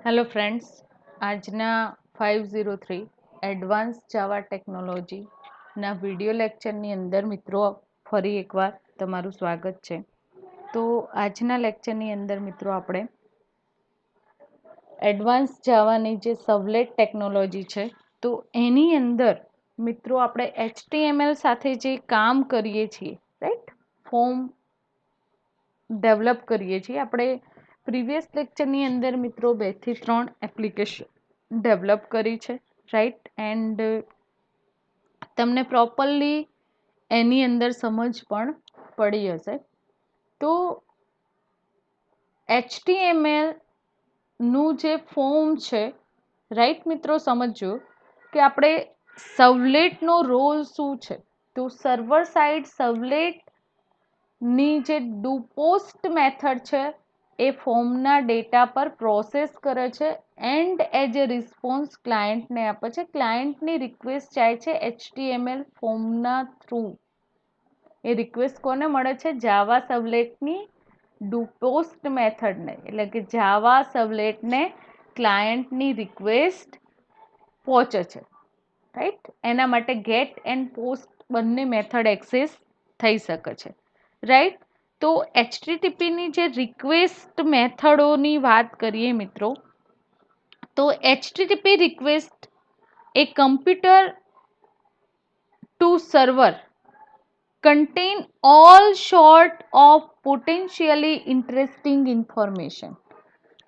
Hello friends, આજના 503 advance જાવા ટેકનોલોજીના video લેક્ચરની અંદર મિત્રો ફરી એકવાર તમારું સ્વાગત છે. તો આજના લેક્ચરની અંદર મિત્રો આપણે એડવાન્સ જાવાની જે સર્વલેટ ટેકનોલોજી છે તો એની અંદર મિત્રો આપણે HTML સાથે જે કામ કરીએ છીએ, રાઈટ, ફોર્મ ડેવલપ કરીએ છીએ આપણે. પ્રીવિયસ લેક્ચરની અંદર મિત્રો 2 થી 3 એપ્લિકેશન ડેવલપ કરી છે, રાઈટ, એન્ડ તમને પ્રોપરલી એની અંદર સમજ પણ પડી હશે. તો HTML નું જે ફોર્મ છે, રાઈટ મિત્રો, સમજો કે આપણે સર્વલેટનો રોલ શું છે. તો સર્વર સાઇડ સર્વલેટ ની જે ડુ પોસ્ટ મેથડ છે એ ફોર્મના ડેટા પર પ્રોસેસ કરે છે એન્ડ એઝ એ રિસ્પોન્સ ક્લાયન્ટને આપે છે. ક્લાયન્ટની રિક્વેસ્ટ જાય છે HTML ફોર્મના થ્રુ. એ રિક્વેસ્ટ કોને મળે છે? જાવા સર્વલેટની ડુ પોસ્ટ મેથડને, એટલે કે જાવા સર્વલેટને ક્લાયન્ટની રિક્વેસ્ટ પહોંચે છે, રાઈટ. એના માટે ગેટ એન્ડ પોસ્ટ બંને મેથડ એક્સેસ થઈ શકે છે, રાઈટ. તો HTTPની જે રિક્વેસ્ટ મેથડોની વાત કરીએ મિત્રો, તો HTTP રિક્વેસ્ટ એ computer to server contain all sort of potentially interesting information.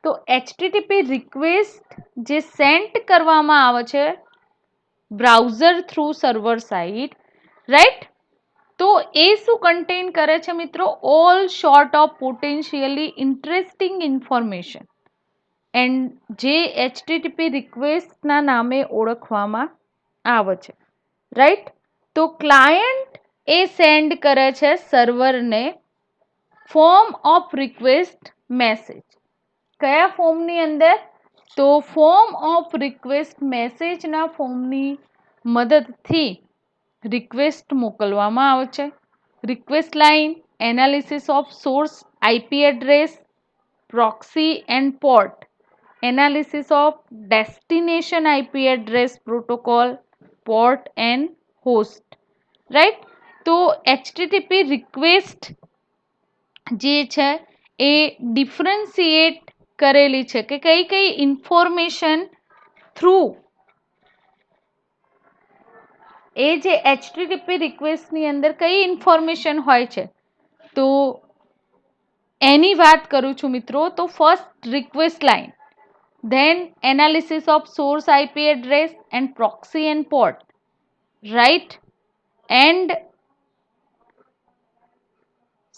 તો HTTP રિક્વેસ્ટ જે સેન્ડ કરવામાં આવે છે browser through server side, right, તો એ શું કન્ટેન કરે છે મિત્રો? All sort of potentially interesting information. And જે HTTP રિક્વેસ્ટના નામે ઓળખવામાં આવે છે, રાઈટ. તો ક્લાયન્ટ એ સેન્ડ કરે છે સર્વરને ફોર્મ ઓફ રિક્વેસ્ટ મેસેજ. કયા ફોર્મની અંદર? તો ફોર્મ ઓફ રિક્વેસ્ટ મેસેજના ફોર્મની મદદથી રિક્વેસ્ટ મોકલવામાં આવે છે. Request line, analysis of source IP address, proxy and port, analysis of destination IP address protocol, port and host, right. તો HTTP રિક્વેસ્ટ જે છે એ ડિફરન્શિએટ કરેલી છે કે કઈ કઈ ઇન્ફોર્મેશન થ્રુ એ જે HTTP રિક્વેસ્ટની અંદર કઈ ઇન્ફોર્મેશન હોય છે, તો એની વાત કરું છું મિત્રો. તો first request line, then analysis of source IP address and proxy and port, right. And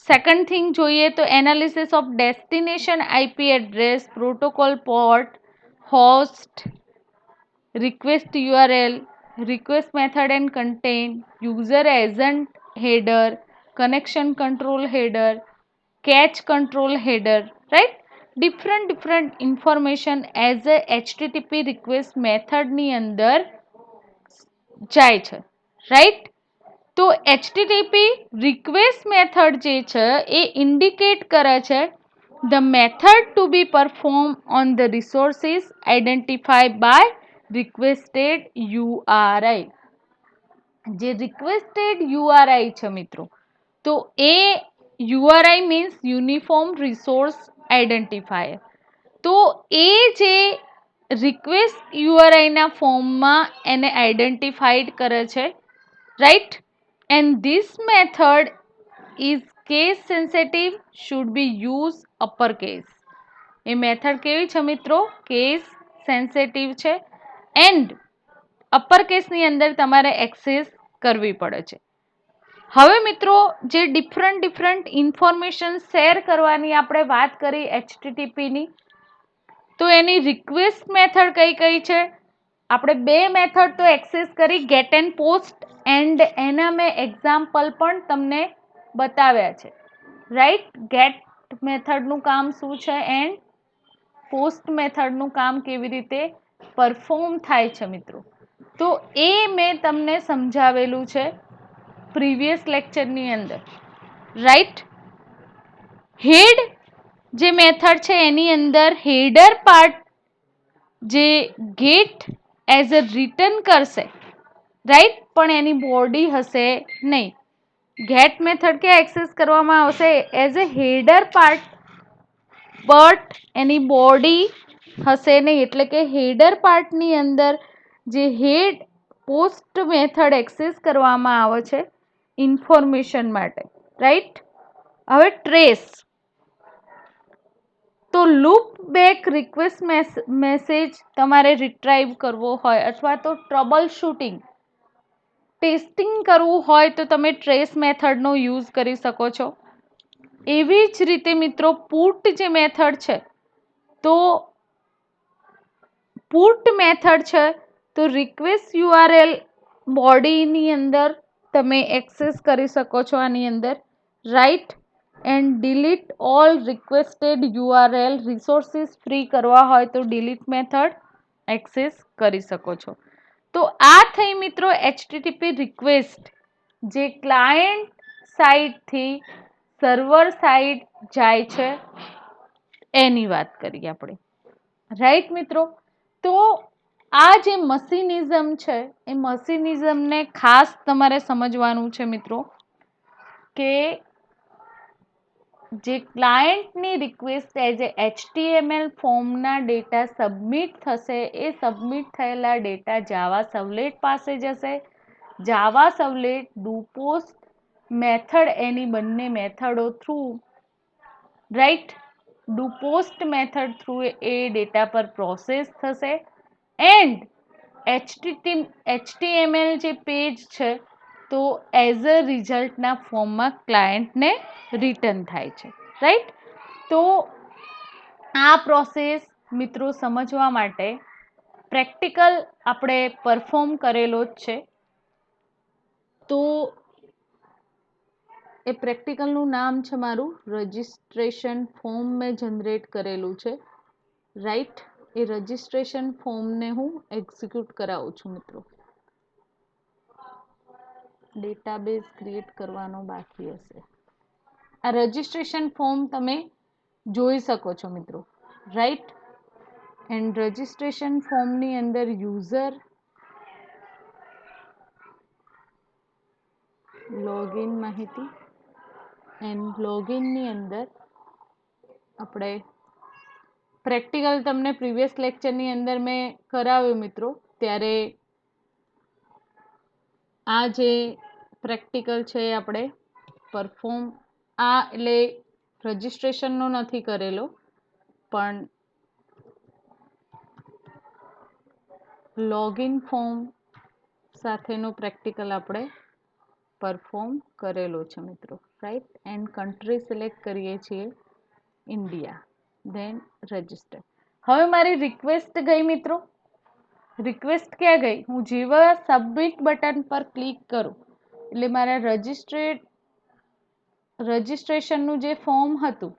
second thing જોઈએ તો analysis of destination IP address, protocol port, host, request URL, request method and content, user agent header, connection control header, catch control header, right. different information as a HTTP request method ની અંદર જાય છે, right. તો HTTP request method જે છે એ indicate કરે છે the method to be performed on the resources identified by requested URI. જે રિક્વેસ્ટેડ URI છે મિત્રો, તો એ URI means uniform resource identifier. તો એ જે રિક્વેસ્ટ યુઆરઆઈના ફોર્મમાં એને આઈડેન્ટિફાઈડ કરે છે, right. And this method is case sensitive, should be use upper case. A method કેવી છે મિત્રો? કેસ સેન્સિટિવ છે એન્ડ અપર કેસની અંદર તમારે એક્સેસ કરવી પડે છે. હવે મિત્રો જે ડિફરન્ટ ઇન્ફોર્મેશન શેર કરવાની આપણે વાત કરી HTTPની, તો એની રિક્વેસ્ટ મેથડ કઈ કઈ છે? આપણે બે મેથડ તો એક્સેસ કરી, ગેટ એન્ડ પોસ્ટ, એન્ડ એના મેં એક્ઝામ્પલ પણ તમને બતાવ્યા છે, રાઈટ. ગેટ મેથડનું કામ શું છે એન્ડ પોસ્ટ મેથડનું કામ કેવી રીતે પરફોર્મ થાય છે મિત્રો, તો એ મેં તમને સમજાવેલું છે પ્રીવિયસ લેક્ચરની અંદર, રાઈટ. હેડ જે મેથડ છે એની અંદર હેડર પાર્ટ જે ગેટ એઝ અ રિટર્ન કરશે, રાઈટ, પણ એની બોડી હશે નહીં. ગેટ મેથડ ક્યાં એક્સેસ કરવામાં આવશે? As a header part, but any body હશે નહીં. એટલે કે હેડર પાર્ટની અંદર જે હેડ પોસ્ટ મેથડ એક્સેસ કરવામાં આવે છે ઇન્ફોર્મેશન માટે, રાઈટ. હવે ટ્રેસ, તો લૂપ બેક રિક્વેસ્ટ મેસેજ તમારે રિટ્રાઈવ કરવો હોય અથવા તો ટ્રબલ શૂટિંગ ટેસ્ટિંગ કરવું હોય તો તમે ટ્રેસ મેથડનો યુઝ કરી શકો છો. એવી જ રીતે મિત્રો પુટ જે મેથડ છે, તો પુટ મેથડ છે તો રિક્વેસ્ટ યુઆરએલ બોડીની અંદર તમે એક્સેસ કરી શકો છો આની અંદર, right. And delete all requested URL, resources free કરવા હોય તો ડિલીટ મેથડ એક્સેસ કરી શકો છો. તો આ થઈ મિત્રો HTTP રિક્વેસ્ટ જે ક્લાયન્ટ સાઇડથી સર્વર સાઇડ જાય છે એની વાત કરીએ આપણે, રાઈટ મિત્રો. તો આ જે મશીનિઝમ છે એ મશીનિઝમને ખાસ તમારે સમજવાનું છે મિત્રો, કે જે ક્લાયન્ટની રિક્વેસ્ટ એઝ એ HTML ફોર્મના ડેટા સબમિટ થશે, એ સબમિટ થયેલા ડેટા જાવા સર્વલેટ પાસે જશે. જાવા સર્વલેટ ડુપોસ્ટ મેથડ, એની બંને મેથડો થ્રુ, રાઈટ, ડુપોસ્ટ મેથડ થ્રુ એ ડેટા પર પ્રોસેસ થશે. એન્ડ HTML જે પેજ છે તો એઝ અ રિઝલ્ટના ફોર્મમાં ક્લાયન્ટને રિટર્ન થાય છે, રાઈટ. તો આ પ્રોસેસ મિત્રો સમજવા માટે પ્રેક્ટિકલ આપણે પરફોર્મ કરેલો જ છે. તો એ પ્રેક્ટિકલનું નામ છે મારું રજિસ્ટ્રેશન ફોર્મ, મેં જનરેટ કરેલું છે, રાઈટ. એ રજિસ્ટ્રેશન ફોર્મને હું એક્ઝિક્યુટ કરાવું છું મિત્રો. ડેટાબેઝ ક્રિએટ કરવાનો બાકી હશે. આ રજિસ્ટ્રેશન ફોર્મ તમે જોઈ શકો છો મિત્રો, રાઈટ. એન્ડ રજિસ્ટ્રેશન ફોર્મની અંદર યુઝર લોગિન માહિતી, એન્ડ લોગિનની અંદર આપણે પ્રેક્ટિકલ તમને પ્રીવિયસ લેક્ચરની અંદર મેં કરાવ્યું મિત્રો, ત્યારે આ જે પ્રેક્ટિકલ છે આપણે પરફોર્મ, આ એટલે રજિસ્ટ્રેશનનો નથી કરેલો, પણ લોગિન ફોર્મ સાથેનો પ્રેક્ટિકલ આપણે પરફોર્મ કરેલો છે મિત્રો, રાઈટ. એન્ડ કન્ટ્રી સિલેક્ટ કરીએ છીએ ઇન્ડિયા, ધેન રજિસ્ટર. હવે મારી રિક્વેસ્ટ ગઈ મિત્રો, રિક્વેસ્ટ ક્યાં ગઈ? હું જેવા સબમિટ બટન પર ક્લિક કરું એટલે મારા રજિસ્ટ્રેશનનું જે ફોર્મ હતું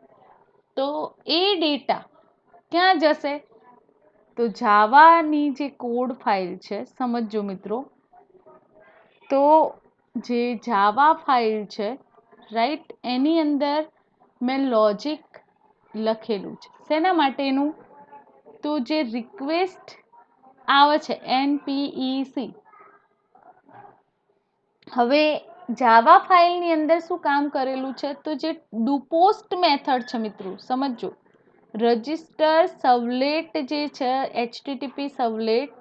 તો એ ડેટા ક્યાં જશે? તો જાવાની જે કોડ ફાઇલ છે, સમજો મિત્રો, તો જે જાવા ફાઇલ છે, રાઈટ, એની અંદર મેં લોજિક લખેલું છે. શેના માટેનું? તો જે રિક્વેસ્ટ આવે છે NPEC. હવે જાવા ફાઇલની અંદર શું કામ કરેલું છે? તો જે ડુપોસ્ટ મેથડ છે મિત્રો, સમજો, રજિસ્ટર સર્વલેટ જે છે HTTP સર્વલેટ,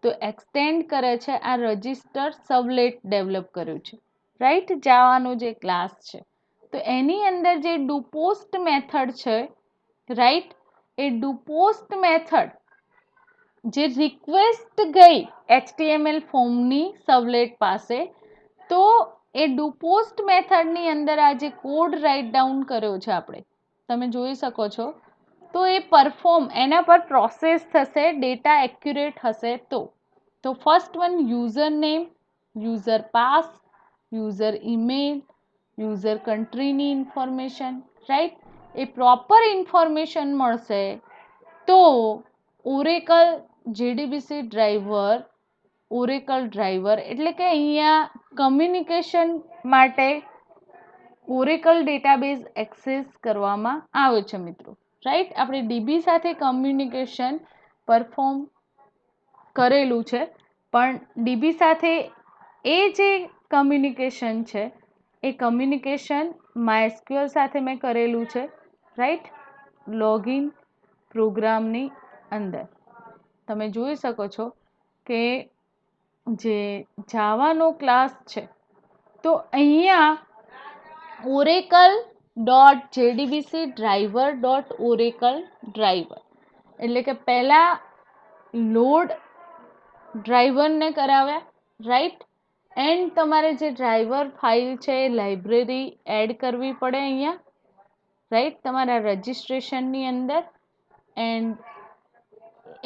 તો એક્સટેન્ડ કરે છે આ રજિસ્ટર સર્વલેટ ડેવલપ કર્યું છે, રાઈટ, જાવાનો જે ક્લાસ છે. તો એની અંદર જે ડુપોસ્ટ મેથડ છે, રાઈટ, એ ડુપોસ્ટ મેથડ જે રિક્વેસ્ટ ગઈ HTML ફોર્મની સર્વલેટ પાસે, તો એ ડુપોસ્ટ મેથડની અંદર આ જે કોડ રાઇટ ડાઉન કર્યો છે આપણે, તમે જોઈ શકો છો, તો એ પરફોર્મ, એના પર પ્રોસેસ થશે, ડેટા એક્યુરેટ હશે તો first one user name, user pass, user email, user કન્ટ્રીની ઇન્ફોર્મેશન, રાઈટ, એ પ્રોપર ઇન્ફોર્મેશન મળશે તો ઓરેકલ JDBC ડ્રાઈવર એટલે કે અહીંયા કમ્યુનિકેશન માટે ઓરેકલ ડેટાબેઝ એક્સેસ કરવામાં આવે છે મિત્રો, રાઈટ. આપણે DB સાથે કમ્યુનિકેશન પરફોર્મ કરેલું છે, પણ ડીબી સાથે એ જે કમ્યુનિકેશન છે એ કમ્યુનિકેશન માયસ્ક્યુઅલ સાથે મેં કરેલું છે, રાઈટ, લોગિન પ્રોગ્રામની અંદર. તમે જોઈ શકો છો કે જે જાવાનો ક્લાસ છે, તો અહીંયા Oracle dot JDBC driver dot Oracle driver એટલે કે પહેલાં લોડ ડ્રાઈવરને કરાવ્યા, રાઈટ, એન્ડ તમારે જે ડ્રાઈવર ફાઇલ છે એ લાઇબ્રેરી એડ કરવી પડે અહીંયા, રાઈટ, તમારા રજિસ્ટ્રેશનની અંદર. એન્ડ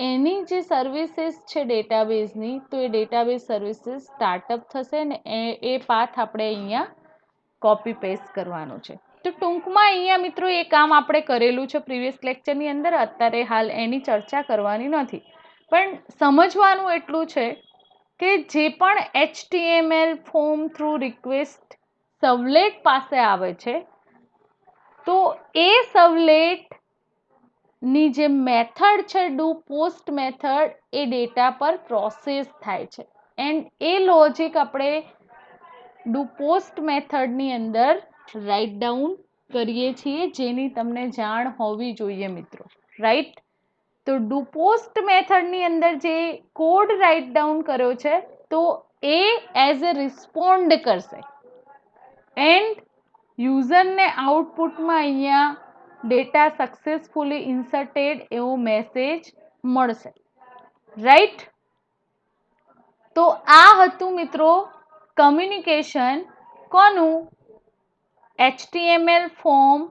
એની જે સર્વિસીસ છે ડેટાબેઝની, તો એ ડેટાબેઝ સર્વિસીસ સ્ટાર્ટઅપ થશે ને એ પાથ આપણે અહીંયા કોપી પેસ્ટ કરવાનો છે. તો ટૂંકમાં અહીંયા મિત્રો એ કામ આપણે કરેલું છે પ્રીવિયસ લેક્ચરની અંદર. અત્યારે હાલ એની ચર્ચા કરવાની નથી, પણ સમજવાનું એટલું છે કે જે પણ HTML ફોર્મ થ્રુ રિક્વેસ્ટ સર્વલેટ પાસે આવે છે, તો એ સર્વલેટની જે મેથડ છે do post method, A data પર પ્રોસેસ થાય છે. એન્ડ એ લોજિક આપણે ડુ પોસ્ટ મેથડની અંદર રાઇટ ડાઉન કરીએ છીએ, જેની તમને જાણ હોવી જોઈએ મિત્રો, રાઈટ. તો ડુ પોસ્ટ મેથડની અંદર જે કોડ રાઇટ ડાઉન કર્યો છે, તો એ એઝ એ રિસ્પોન્ડ કરશે એન્ડ યુઝરને આઉટપુટમાં અહીંયા ડેટા સક્સેસફુલી ઇન્સર્ટેડ એવો મેસેજ મળશે, રાઈટ. તો આ હતું મિત્રો કમ્યુનિકેશન કોનું, HTML ફોર્મ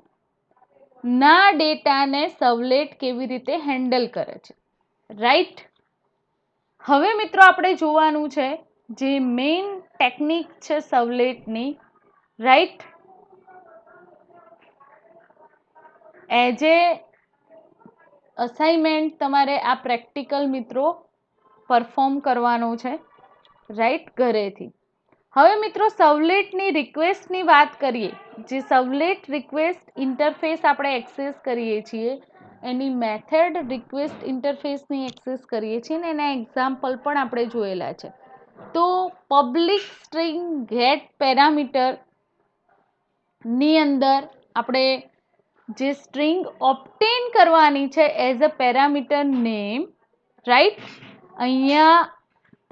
ના ડેટાને સર્વલેટ કેવી રીતે હેન્ડલ કરે છે, રાઈટ. હવે મિત્રો આપણે જોવાનું છે જે મેઇન ટેકનિક છે સર્વલેટની, રાઈટ. એઝ એ અસાઇનમેન્ટ તમારે આ પ્રેક્ટિકલ મિત્રો પરફોર્મ કરવાનો છે, રાઈટ, ઘરેથી. હવે મિત્રો સર્વલેટની રિક્વેસ્ટની વાત કરીએ. જે સર્વલેટ રિક્વેસ્ટ ઇન્ટરફેસ આપણે એક્સેસ કરીએ છીએ, એની મેથડ રિક્વેસ્ટ ઇન્ટરફેસની એક્સેસ કરીએ છીએ ને એના એક્ઝામ્પલ પણ આપણે જોયેલા છે. તો પબ્લિક સ્ટ્રિંગ ગેટ પેરામીટરની અંદર આપણે જે સ્ટ્રિંગ ઓબ્ટેન કરવાની છે as a parameter name, right. અહીંયા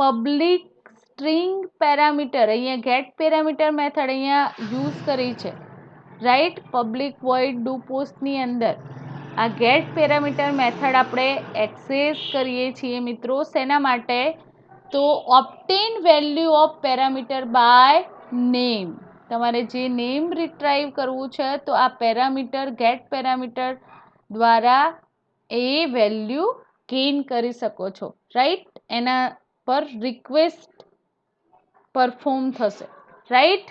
પબ્લિક સ્ટ્રિંગ પેરામીટર, અહીંયા ગેટ પેરામીટર મેથડ અહીંયા યુઝ કરી છે, રાઈટ. પબ્લિક વોઇડ ડુ પોસ્ટની અંદર આ ગેટ પેરામીટર મેથડ આપણે એક્સેસ કરીએ છીએ મિત્રો. શેના માટે? તો obtain value of parameter by name. તમારે જે નેમ રિટ્રાઈવ કરવું છે, તો આ પેરામીટર ગેટ પેરામીટર દ્વારા એ વેલ્યુ ગેઇન કરી શકો છો, રાઈટ. એના પર રિક્વેસ્ટ પરફોર્મ થશે, રાઈટ.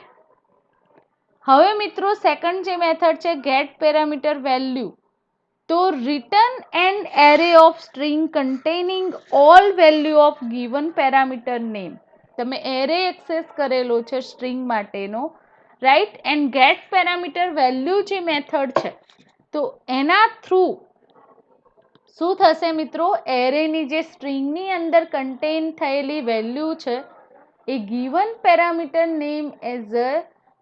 હવે મિત્રો સેકન્ડ જે મેથડ છે ગેટ પેરામીટર વેલ્યુ, તો return an array of string containing all value of given parameter name. તમે એરે એક્સેસ કરેલો છે સ્ટ્રિંગ માટેનો, right. And get parameter value જે મેથડ છે, તો એના થ્રુ શું થશે મિત્રો, એરેની જે સ્ટ્રિંગની અંદર કન્ટેન થયેલી વેલ્યુ છે એ given parameter name as a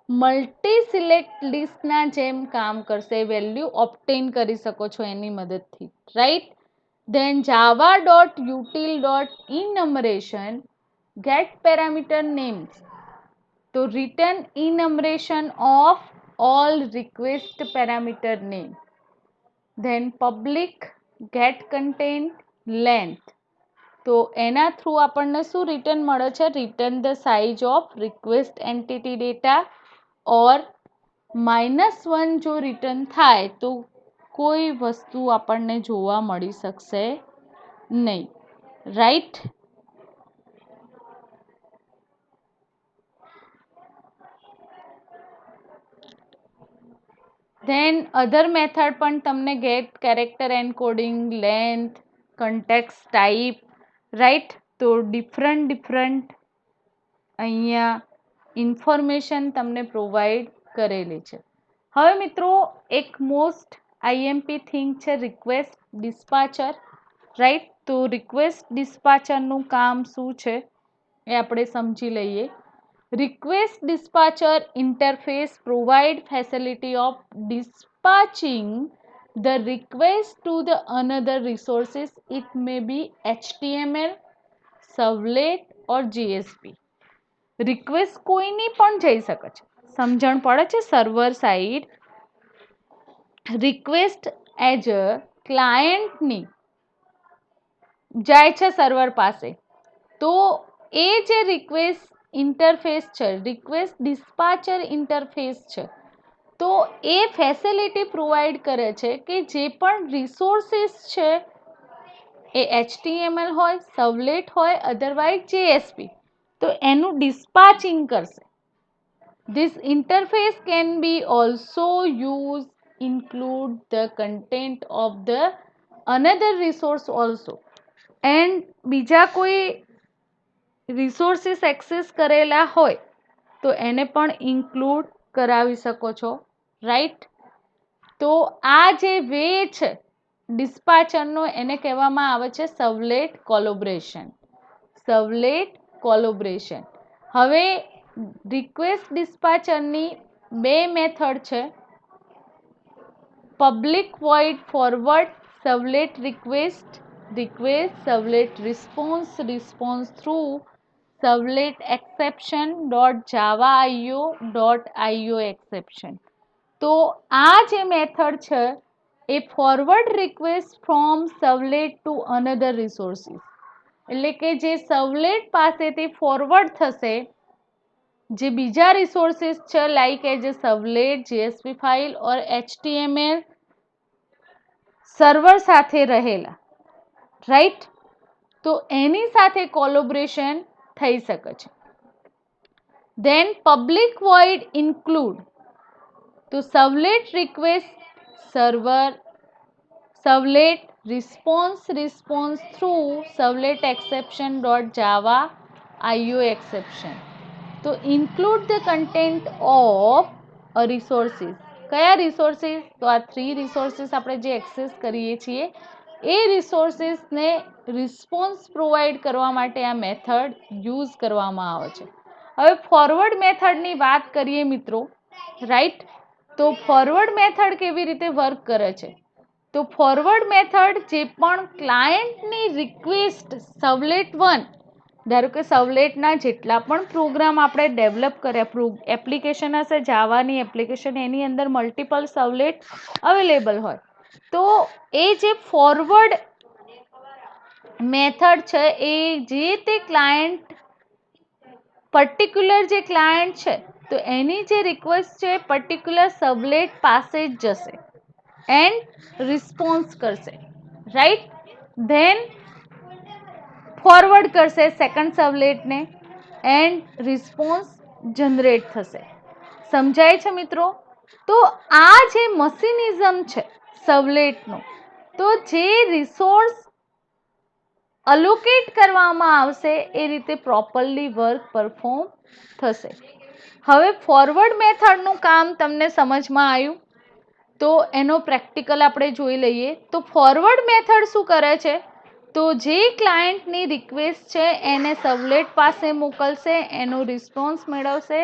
multi select લિસ્ટના જેમ કામ કરશે. વેલ્યુ ઓબ્ટેન કરી શકો છો એની મદદથી, right. Then Java dot util dot enumeration get parameter names, તો return enumeration of all request parameter name. Then public get content length, તો એના થ્રુ આપણને શું રિટર્ન મળે છે, return the size of request entity data or -1 જો return થાય તો કોઈ વસ્તુ આપણને જોવા મળી શકશે નહીં, રાઈટ. ધેન અધર મેથડ પણ તમને get character encoding, length, context type, right. તો ડિફરન્ટ અહીંયા ઇન્ફોર્મેશન તમને પ્રોવાઈડ કરેલી છે. હવે મિત્રો એક મોસ્ટ IMP થિંગ છે રિક્વેસ્ટ ડિસ્પાચર, રાઈટ. તો રિક્વેસ્ટ ડિસ્પાચરનું કામ શું છે એ આપણે સમજી લઈએ. Request dispatcher interface provide facility of dispatching the request to the another resources. It may be HTML, servlet or JSP. રિક્વેસ્ટ કોઈની પણ જઈ શકે છે. સમજણ પડે છે? Server side request as a ક્લાયન્ટની જાય છે સર્વર પાસે, તો એ જે રિક્વેસ્ટ ઇન્ટરફેસ છે, રિક્વેસ્ટ ડિસ્પાચર ઇન્ટરફેસ છે, તો એ ફેસિલિટી પ્રોવાઈડ કરે છે કે જે પણ રિસોર્સિસ છે એ HTML હોય, સર્વલેટ હોય, અધરવાઇઝ JSP, તો એનું ડિસ્પાચિંગ કરશે. This interface can be also used include the content of the another resource also. And બીજા કોઈ રિસોર્સિસ એક્સેસ કરેલા હોય તો એને પણ ઇન્ક્લુડ કરાવી શકો છો, રાઈટ? તો આ જે વે છે ડિસ્પાચરનો એને કહેવામાં આવે છે સર્વલેટ કોલેબોરેશન. Servlet collaboration. હવે રિક્વેસ્ટ ડિસ્પાચરની બે મેથડ છે. Public void forward servlet request, servlet response throws servlet exception .java.io exception. તો આ જે મેથડ છે એ forward request from servlet to another resources, એટલે કે જે સર્વલેટ પાસેથી ફોરવર્ડ થશે જે બીજા રિસોર્સિસ છે like as a servlet, JSP file or HTML server સાથે રહેલા, રાઈટ? તો એની સાથે કોલેબોરેશન થઈ શકે છે. ધેન પબ્લિક વોઇડ ઇન્ક્લુડ, તો servlet request server, servlet response throws servlet exception .java.io exception. તો include the content of resources. કયા રિસોર્સિસ? તો આ 3 રિસોર્સિસ આપણે જે એક્સેસ કરીએ છીએ એ રિસોર્સિસને રિસ્પોન્સ પ્રોવાઈડ કરવા માટે આ મેથડ યુઝ કરવામાં આવે છે. હવે ફોરવર્ડ મેથડની વાત કરીએ મિત્રો, રાઈટ? તો ફોરવર્ડ મેથડ કેવી રીતે વર્ક કરે છે? તો ફોરવર્ડ મેથડ જે પણ ક્લાયન્ટની રિક્વેસ્ટ સર્વલેટ 1, ધારો કે સર્વલેટના જેટલા પણ પ્રોગ્રામ આપણે ડેવલપ કર્યા, એપ્લિકેશન હશે જાવાની એપ્લિકેશન, એની અંદર મલ્ટિપલ સર્વલેટ અવેલેબલ હોય, તો એ જે ફોરવર્ડ મેથડ છે એ જે તે ક્લાયન્ટ પર્ટિક્યુલર જે ક્લાયન્ટ છે તો એની જે રિક્વેસ્ટ છે પર્ટિક્યુલર સર્વલેટ પાસે જ જશે એન્ડ રિસ્પોન્સ કરશે, રાઈટ? ધેન ફોરવર્ડ કરશે સેકન્ડ સર્વલેટને એન્ડ રિસ્પોન્સ જનરેટ થશે. સમજાય છે મિત્રો? તો આ જે મશીનિઝમ છે સર્વલેટનો, તો જે રિસોર્સ અલોકેટ કરવામાં આવશે એ રીતે પ્રોપરલી વર્ક પરફોર્મ થશે. હવે ફોરવર્ડ મેથડનું કામ તમને સમજમાં આવ્યું, તો એનો પ્રેક્ટિકલ આપણે જોઈ લઈએ. તો ફોરવર્ડ મેથડ શું કરે છે? તો જે ક્લાયન્ટની રિક્વેસ્ટ છે એને સર્વલેટ પાસે મોકલશે, એનો રિસ્પોન્સ મેળવશે,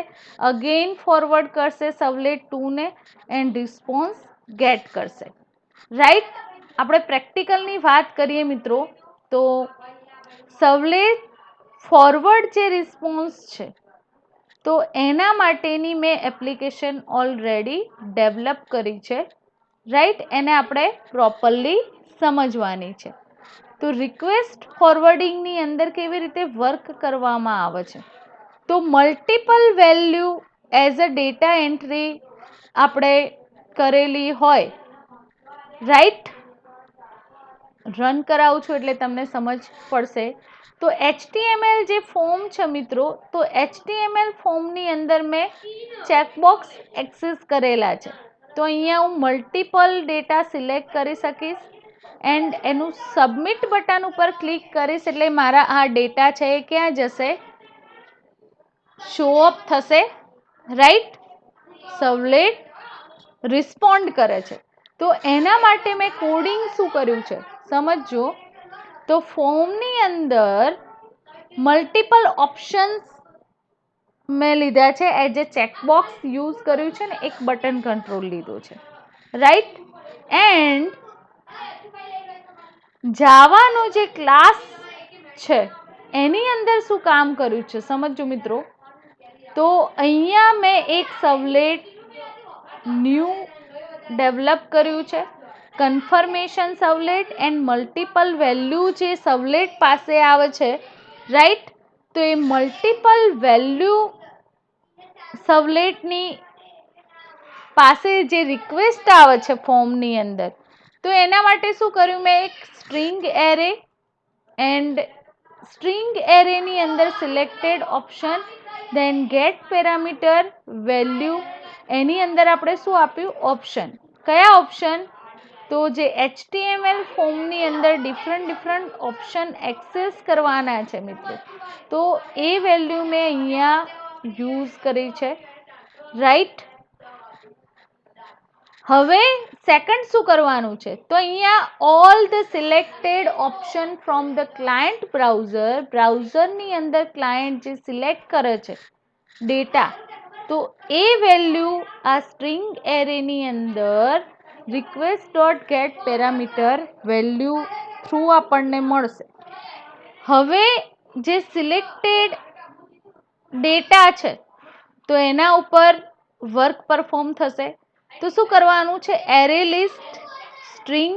અગેન ફોરવર્ડ કરશે સર્વલેટ 2 ને એન્ડ રિસ્પોન્સ ગેટ કરશે, રાઈટ? આપણે પ્રેક્ટિકલની વાત કરીએ મિત્રો, તો સર્વલેટ ફોરવર્ડ જે રિસ્પોન્સ છે તો એના માટેની મેં એપ્લિકેશન ઓલરેડી ડેવલપ કરી છે, રાઈટ? એને આપણે પ્રોપરલી સમજવાની છે. તો રિક્વેસ્ટ ફોરવર્ડિંગની અંદર કેવી રીતે વર્ક કરવામાં આવે છે? તો multiple value as a data entry આપણે કરેલી હોય, રાઈટ? રન કરાવું છું એટલે તમને સમજ પડશે. તો HTML જે ફોર્મ છે મિત્રો, તો HTML ફોર્મની અંદર મેં ચેકબોક્સ એક્સેસ કરેલા છે. તો અહીંયા હું મલ્ટિપલ ડેટા સિલેક્ટ કરી શકીશ એન્ડ એનું સબમિટ બટન ઉપર ક્લિક કરીશ એટલે મારા આ ડેટા છે એ ક્યાં જશે? શો અપ થશે, રાઈટ? સર્વલેટ રિસ્પોન્ડ કરે છે. તો એના માટે મેં કોડિંગ શું કર્યું છે સમજજો. તો ફોર્મની અંદર મલ્ટિપલ ઓપ્શન્સ મેં લીધા છે, એઝ એ ચેકબોક્સ યુઝ કર્યું છે ને એક બટન કંટ્રોલ લીધો છે, રાઈટ. એન્ડ જાવાનો જે ક્લાસ છે એની અંદર શું કામ કર્યું છે સમજો મિત્રો. તો અહીંયા મેં એક સર્વલેટ ન્યૂ ડેવલપ કર્યું છે, કન્ફર્મેશન સર્વલેટ એન્ડ મલ્ટિપલ વેલ્યુ જે સર્વલેટ પાસે આવે છે, રાઈટ. તો એ મલ્ટિપલ વેલ્યુ સર્વલેટની પાસે જે રિક્વેસ્ટ આવે છે ફોર્મની અંદર, તો એના માટે શું કર્યું મેં એક સ્ટ્રિંગ એરે એન્ડ સ્ટ્રિંગ એરેની અંદર સિલેક્ટેડ ઓપ્શન દેન ગેટ પેરામીટર વેલ્યુ, એની અંદર આપણે શું આપ્યું ઓપ્શન. કયા ઓપ્શન? તો જે HTML ફોર્મની અંદર ડિફરન્ટ ઓપ્શન એક્સેસ કરવાના છે મિત્રો, તો એ વેલ્યુ મેં અહીંયા યુઝ કરી છે, રાઈટ. હવે સેકન્ડ શું કરવાનું છે? તો અહીંયા all the selected option from the client બ્રાઉઝરની અંદર ક્લાયન્ટ જે સિલેક્ટ કરે છે ડેટા, તો એ વેલ્યુ આ સ્ટ્રિંગ એરેની અંદર request dot get parameter value through આપણને મળશે. હવે જે સિલેક્ટેડ ડેટા છે તો એના ઉપર વર્ક પરફોર્મ થશે. તો શું કરવાનું છે? એરે લિસ્ટ સ્ટ્રિંગ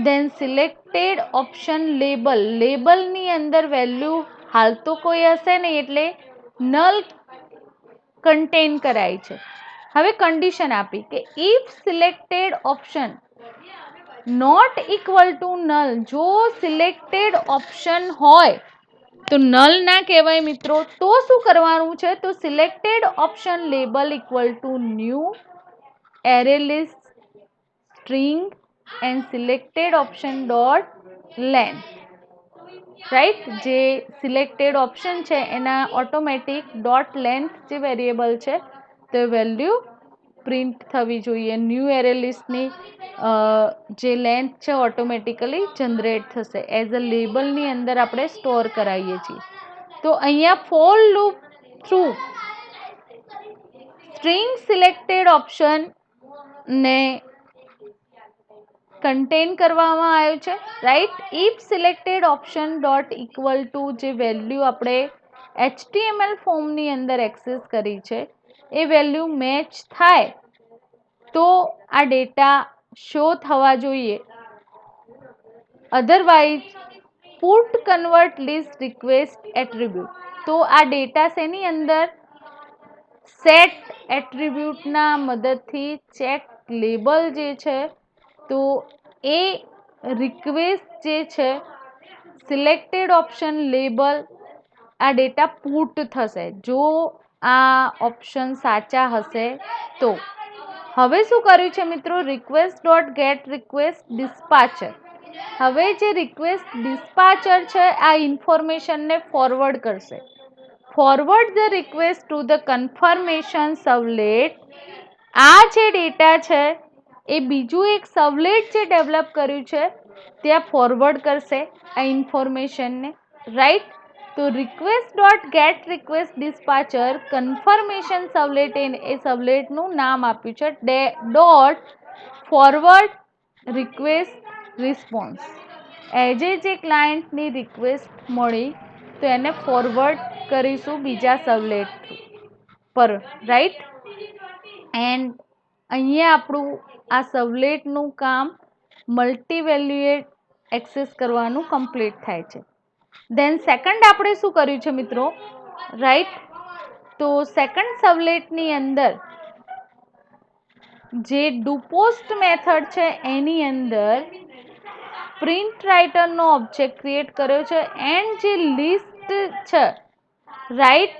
દેન સિલેક્ટેડ ઓપ્શન લેબલ, લેબલની અંદર વેલ્યુ હાલ તો કોઈ હશે નહીં એટલે નલ કન્ટેન કરાય છે. હવે કન્ડિશન આપી કે if selected option not equal to null, જો સિલેક્ટેડ ઓપ્શન હોય તો નલ ના કહેવાય મિત્રો, તો શું કરવાનું છે? તો selected option label equal to new array list string and selected option dot length, right. જે સિલેક્ટેડ ઓપ્શન છે એના ઓટોમેટિક ડોટ લેન્થ જે વેરિયેબલ છે તો વેલ્યુ પ્રિન્ટ થવી જોઈએ. ન્યૂ એરે લિસ્ટની જે લેન્થ છે ઓટોમેટિકલી જનરેટ થશે, એઝ અ લેબલની અંદર આપણે સ્ટોર કરાવીએ છીએ. તો અહીંયા for loop through string selected option ને કન્ટેન કરવામાં આવ્યું છે, right. If selected option dot equal to જે વેલ્યુ આપણે HTML ફોર્મની અંદર એક્સેસ કરી છે એ વેલ્યુ મેચ થાય તો આ ડેટા શો થવા જોઈએ, otherwise put convert list request attribute. તો આ ડેટા શેની અંદર સેટ એટ્રીબ્યુટના મદદથી ચેક લેબલ જે છે તો એ રિક્વેસ્ટ જે છે સિલેક્ટેડ ઓપ્શન લેબલ આ ડેટા પુટ થશે જો આ ઓપ્શન સાચા હશે તો. હવે શું કર્યું છે મિત્રો? Request dot get request dispatcher. હવે જે રિક્વેસ્ટ ડિસ્પાચર છે આ ઇન્ફોર્મેશનને ફોરવર્ડ કરશે. Forward the request to the confirmation servlet. આ જે ડેટા છે એ બીજું એક સર્વલેટ જે ડેવલપ કર્યું છે ત્યાં ફોરવર્ડ કરશે આ ઇન્ફોર્મેશનને, રાઈટ. તો request dot get request dispatcher confirmation servlet એ સર્વલેટનું નામ આપ્યું છે ડોટ ફોરવર્ડ રિક્વેસ્ટ રિસ્પોન્સ. એજ જે ક્લાયન્ટની રિક્વેસ્ટ મળી તો એને ફોરવર્ડ કરીશું બીજા સર્વલેટ પર, રાઈટ. એન્ડ અહીંયા આપણું આ સર્વલેટનું કામ મલ્ટીવેલ્યુએટ એક્સેસ કરવાનું કમ્પ્લીટ થાય છે. દેન સેકન્ડ આપણે શું કર્યું છે મિત્રો? રાઈટ. તો સેકન્ડ સર્વલેટની અંદર જે ડુપોસ્ટ મેથડ છે એની અંદર પ્રિન્ટ રાઇટરનો ઓબ્જેક્ટ ક્રિએટ કર્યો છે એન્ડ જે લિસ્ટ છે, રાઈટ.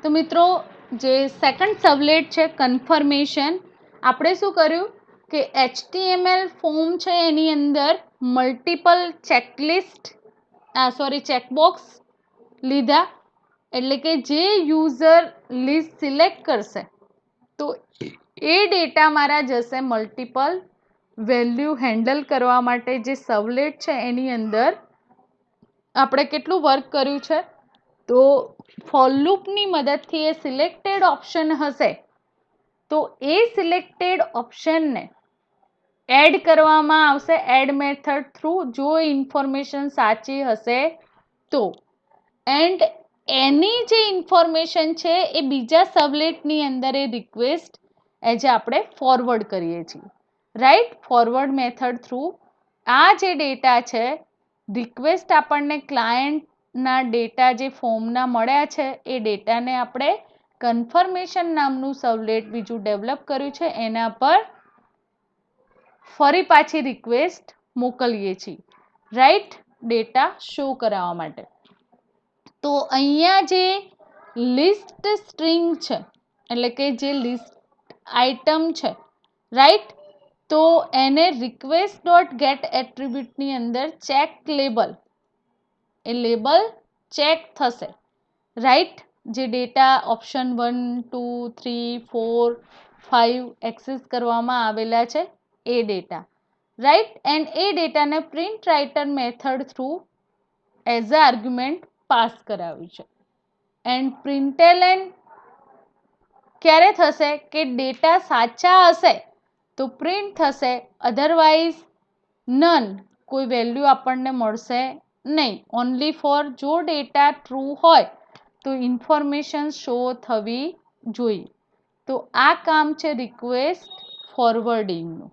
તો મિત્રો જે સેકન્ડ સર્વલેટ છે કન્ફર્મેશન, આપણે શું કર્યું કે HTML ફોર્મ છે એની અંદર મલ્ટિપલ ચેકબોક્સ લીધા, એટલે કે જે યુઝર લિસ્ટ સિલેક્ટ કરશે તો એ ડેટા મારા જશે મલ્ટિપલ વેલ્યુ હેન્ડલ કરવા માટે. જે સર્વલેટ છે એની અંદર આપણે કેટલું વર્ક કર્યું છે, તો ફોર લૂપની મદદથી એ સિલેક્ટેડ ઓપ્શન હશે તો એ સિલેક્ટેડ ઓપ્શનને એડ કરવામાં આવશે એડ મેથડ થ્રુ, જો ઇન્ફોર્મેશન સાચી હશે તો. એન્ડ એની જે ઇન્ફોર્મેશન છે એ બીજા સબલેટની અંદર એ રિક્વેસ્ટ એજ આપણે ફોરવર્ડ કરીએ છીએ, રાઈટ. ફોરવર્ડ મેથડ થ્રુ આ જે ડેટા છે, રિક્વેસ્ટ આપણને ક્લાયન્ટના ડેટા જે ફોર્મના મળ્યા છે એ ડેટાને આપણે કન્ફર્મેશન નામનું સબલેટ બીજું ડેવલપ કર્યું છે એના પર ફરી પાછી રિક્વેસ્ટ મોકલીએ છીએ, રાઈટ, ડેટા શો કરાવવા માટે. તો અહીંયા જે લિસ્ટ સ્ટ્રિંગ છે, એટલે કે જે લિસ્ટ આઇટમ છે, રાઈટ, તો એને રિક્વેસ્ટ ડોટ ગેટ એટ્રીબ્યુટની અંદર ચેક લેબલ, એ લેબલ ચેક થશે, રાઈટ. જે ડેટા ઓપ્શન 1 2 3 4 5 એક્સેસ કરવામાં આવેલા છે એ ડેટા, રાઈટ. એન્ડ એ ડેટાને print writer method through as a argument pass કરાવ્યું છે. એન્ડ પ્રિન્ટલન ક્યારે થશે કે ડેટા સાચા હશે તો પ્રિન્ટ થશે, અધરવાઇઝ નન, કોઈ વેલ્યુ આપણને મળશે નહીં. ઓનલી ફોર જો ડેટા ટ્રુ હોય તો ઇન્ફોર્મેશન શો થવી જોઈએ. તો આ કામ છે રિક્વેસ્ટ ફોરવર્ડિંગનું.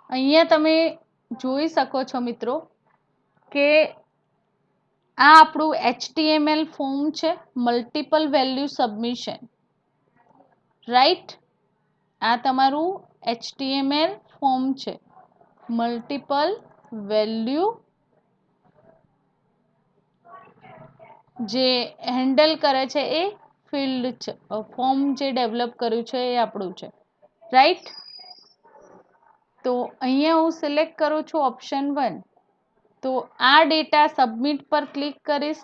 અહીંયા તમે જોઈ શકો છો મિત્રો કે આ આપણું HTML ફોર્મ છે, મલ્ટિપલ વેલ્યુ સબમિશન, રાઈટ. આ તમારું HTML ફોર્મ છે, મલ્ટિપલ વેલ્યુ જે હેન્ડલ કરે છે એ ફિલ્ડ છે, ફોર્મ જે ડેવલપ કર્યું છે એ આપણું છે, રાઈટ. તો અહીંયા હું સિલેક્ટ કરું છું ઓપ્શન 1, તો આ ડેટા સબમિટ પર ક્લિક કરીશ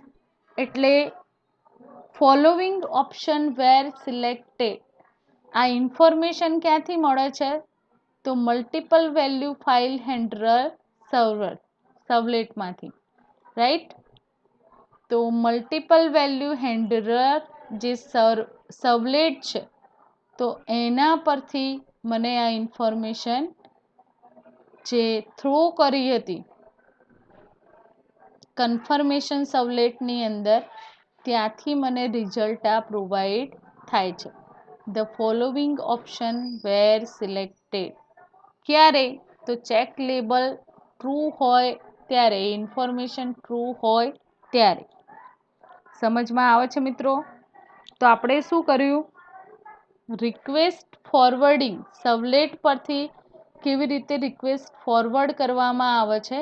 એટલે ફોલોવિંગ ઓપ્શન વેર સિલેક્ટેડ. આ ઇન્ફોર્મેશન ક્યાંથી મળે છે, તો મલ્ટિપલ વેલ્યુ ફાઇલ હેન્ડલર સર્વલેટમાંથી, રાઈટ. તો મલ્ટિપલ વેલ્યુ હેન્ડલર જે સર્વલેટ છે તો એના પરથી મને આ ઇન્ફોર્મેશન જે થ્રો કરી હતી કન્ફર્મેશન સર્વલેટની અંદર, ત્યાંથી મને રિઝલ્ટ આ પ્રોવાઈડ થાય છે. The following option were selected. ક્યારે, તો ચેક લેબલ ટ્રુ હોય ત્યારે, ઇન્ફોર્મેશન ટ્રુ હોય ત્યારે. સમજમાં આવે છે મિત્રો? તો આપણે શું કર્યું, રિક્વેસ્ટ ફોરવર્ડિંગ સર્વલેટ પરથી કેવી રીતે રિક્વેસ્ટ ફોરવર્ડ કરવામાં આવે છે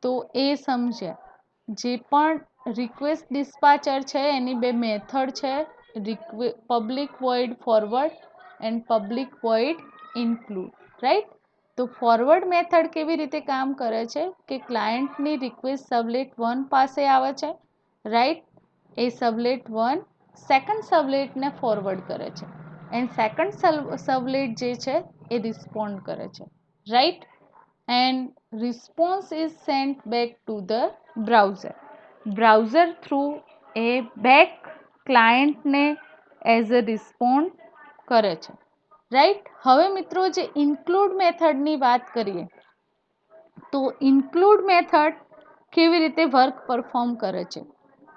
તો એ સમજ્યા. જે પણ રિક્વેસ્ટ ડિસ્પાચર છે એની બે મેથડ છે, public void forward and public void include, right. તો ફોરવર્ડ મેથડ કેવી રીતે કામ કરે છે કે ક્લાયન્ટની રિક્વેસ્ટ સર્વલેટ 1 પાસે આવે છે, રાઈટ. એ સર્વલેટ 1 સેકન્ડ સર્વલેટને ફોરવર્ડ કરે છે એન્ડ સેકન્ડ સર્વલેટ જે છે એ રિસ્પોન્ડ કરે છે, right. And response is sent back to the browser through એ બેક ક્લાયન્ટને એઝ અ રિસ્પોન્ડ કરે છે, રાઈટ. હવે મિત્રો જે ઇન્ક્લુડ મેથડની વાત કરીએ તો ઇન્ક્લુડ મેથડ કેવી રીતે વર્ક પરફોર્મ કરે છે,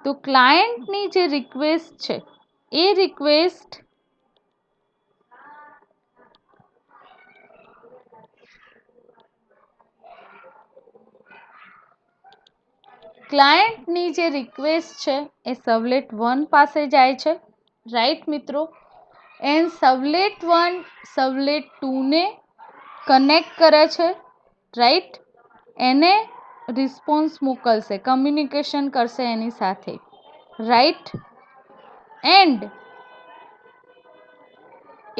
તો ક્લાયન્ટની જે રિક્વેસ્ટ છે એ રિક્વેસ્ટ છે એ સર્વલેટ 1 પાસે જાય છે, રાઈટ મિત્રો. એન્ડ સર્વલેટ 1 સર્વલેટ 2 ને કનેક્ટ કરે છે, રાઈટ. એને રિસ્પોન્સ મોકલશે, કમ્યુનિકેશન કરશે એની સાથે, રાઈટ. એન્ડ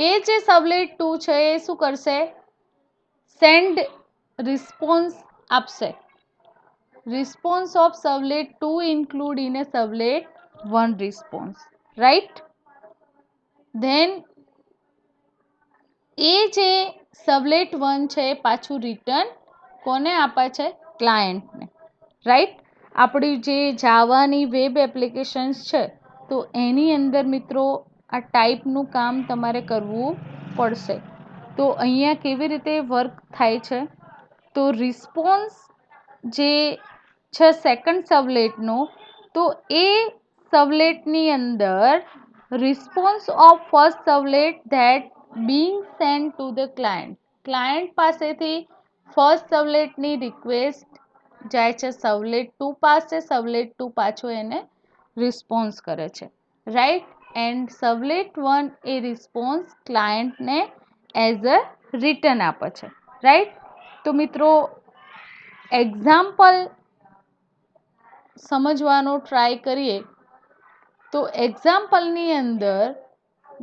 એ જે સબલેટ 2 છે એ શું કરશે, સેન્ડ રિસ્પોન્સ આપશે. Response of servlet 2 include in a servlet 1 response, right. Then એ જે સબલેટ 1 છે પાછું રિટર્ન કોને આપે છે, ક્લાયન્ટને, રાઈટ. આપણી જે જાવાની વેબ એપ્લિકેશન્સ છે તો એની અંદર મિત્રો આ ટાઈપનું કામ તમારે કરવું પડશે. તો અહીંયા કેવી રીતે વર્ક થાય છે, તો રિસ્પોન્સ જે છે સેકન્ડ સબલેટનો, તો એ સબલેટની અંદર response of first servlet that being send to the client, client પાસેથી ફર્સ્ટ સબલેટની રિક્વેસ્ટ જાય છે સબલેટ 2 પાસે, સબલેટ 2 પાછો એને રિસ્પોન્સ કરે છે, રાઈટ. એન્ડ સબલેટ 1 એ રિસ્પોન્સ ક્લાયન્ટને એઝ અ રિટર્ન આપે છે, રાઈટ. તો મિત્રો એક્ઝામ્પલ સમજવાનો ટ્રાય કરીએ તો એક્ઝામ્પલની અંદર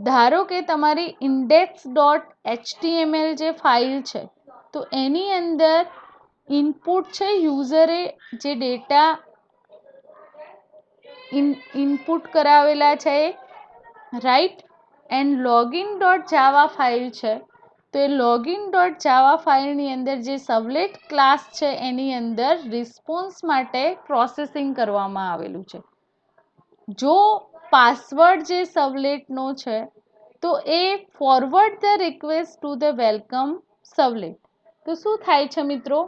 ધારો કે તમારી ઇન્ડેક્સ ડોટ એચટીએમએલ જે ફાઇલ છે તો એની અંદર ઇનપુટ છે, યુઝરે જે ડેટા ઇનપુટ કરાવેલા છે, right. And login dot Java file છે તો એ લોગિન ડોટ જાવા ફાઇલની અંદર જે સબલેટ ક્લાસ છે એની અંદર રિસ્પોન્સ માટે પ્રોસેસિંગ કરવામાં આવેલું છે. જો પાસવર્ડ જે સબલેટનો છે તો એ forward the request to the welcome servlet. તો શું થાય છે મિત્રો,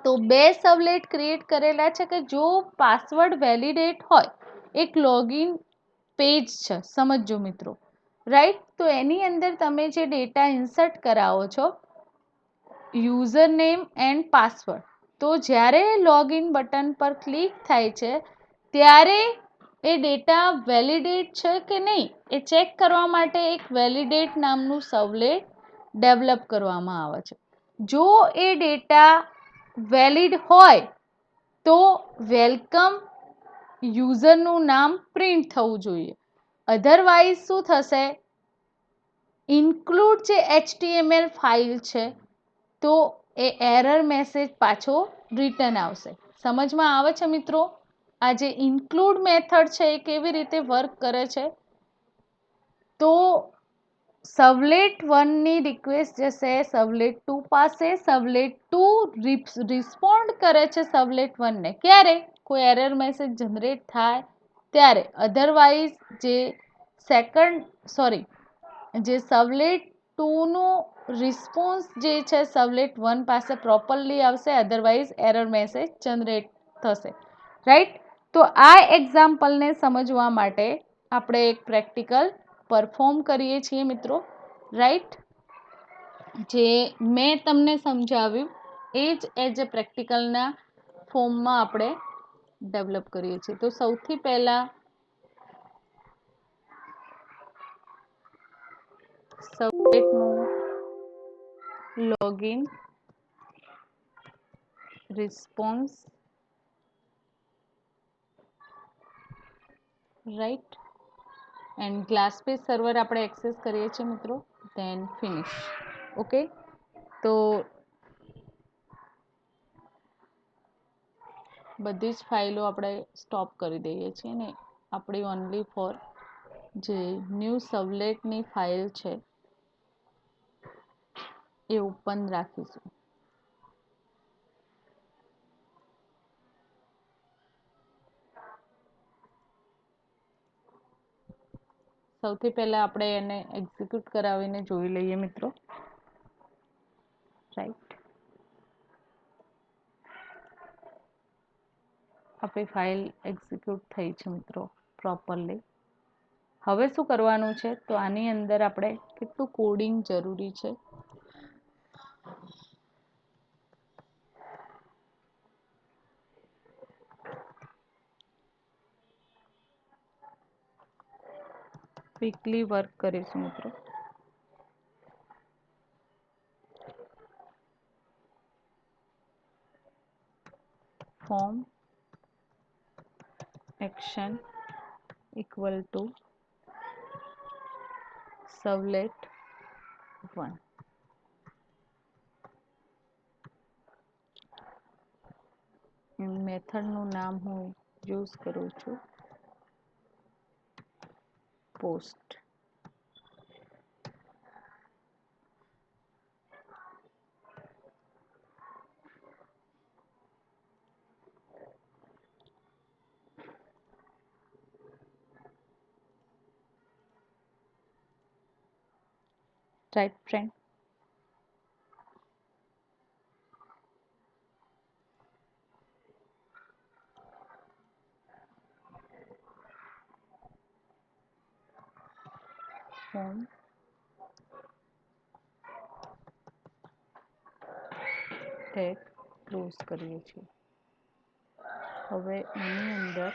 તો બે સબલેટ ક્રિએટ કરેલા છે કે જો પાસવર્ડ વેલિડેટ હોય, એક લોગિન પેજ છે સમજો મિત્રો, રાઈટ. તો એની અંદર તમે જે ડેટા ઇન્સર્ટ કરાવો છો યુઝર નેમ એન્ડ પાસવર્ડ, તો જ્યારે લોગિન બટન પર ક્લિક થાય છે ત્યારે એ ડેટા વેલિડેટ છે કે નહીં એ ચેક કરવા માટે એક વેલિડેટ નામનું સબલેટ ડેવલપ કરવામાં આવે છે. જો એ ડેટા વેલિડ હોય તો વેલકમ યુઝરનું નામ પ્રિન્ટ થવું જોઈએ, અધરવાઇઝ શું થશે, ઇન્ક્લુડ જે એચટીએમએલ ફાઇલ છે તો એ એરર મેસેજ પાછો રિટર્ન આવશે. સમજમાં આવે છે મિત્રો, આ જે ઇન્ક્લુડ મેથડ છે એ કેવી રીતે વર્ક કરે છે, તો સબલેટ 1ની રિક્વેસ્ટ જશે સબલેટ 2 પાસે, સબલેટ 2 રિસ્પોન્ડ કરે છે સબલેટ 1ને, ક્યારે, કોઈ એરર મેસેજ જનરેટ થાય ત્યારે, અધરવાઇઝ જે જે સબલેટ 2નો રિસ્પોન્સ જે છે સબલેટ 1 પાસે પ્રોપરલી આવશે, અધરવાઇઝ એરર મેસેજ જનરેટ થશે, રાઈટ. તો આ એક્ઝામ્પલને સમજવા માટે આપણે એક પ્રેક્ટિકલ પરફોર્મ કરીએ છીએ મિત્રો, રાઈટ. જે મેં તમને સમજાવ્યું એ જ એઝ અ પ્રેક્ટિકલના ફોર્મમાં આપણે ડેવલપ કરીએ છીએ. તો સૌથી પહેલાં સબલેટનું login, response, right. And GlassFish server આપણે એક્સેસ કરીએ છીએ મિત્રો, ધેન ફિનિશ. ઓકે, તો બધી જ ફાઇલો આપણે સ્ટોપ કરી દઈએ છીએ ને આપણી ઓનલી ફોર જે ન્યૂ સબલેટની ફાઇલ છે એ ઓપન રાખીશું. સૌથી પહેલા આપણે એને એક્ઝિક્યુટ કરાવીને જોઈ લઈએ મિત્રો, રાઈટ. આપણી ફાઇલ એક્ઝિક્યુટ થઈ છે મિત્રો પ્રોપરલી. હવે શું કરવાનું છે, તો આની અંદર આપણે કેટલું કોડિંગ જરૂરી છે ક્વિકલી વર્ક કરીશું મિત્રો. Form action equal to servlet 1. મેથડનું નામ હું યુઝ કરું છું post. Right friend? Form tag close કરીએ છીએ. હવે એની અંદર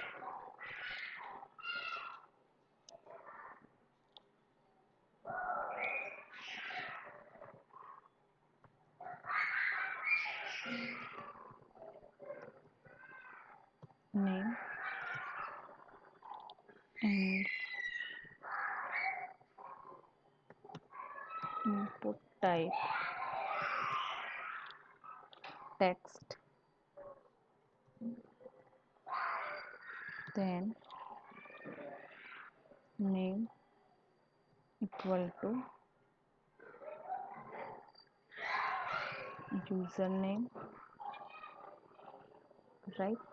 name and input type text, then name equal to username, right?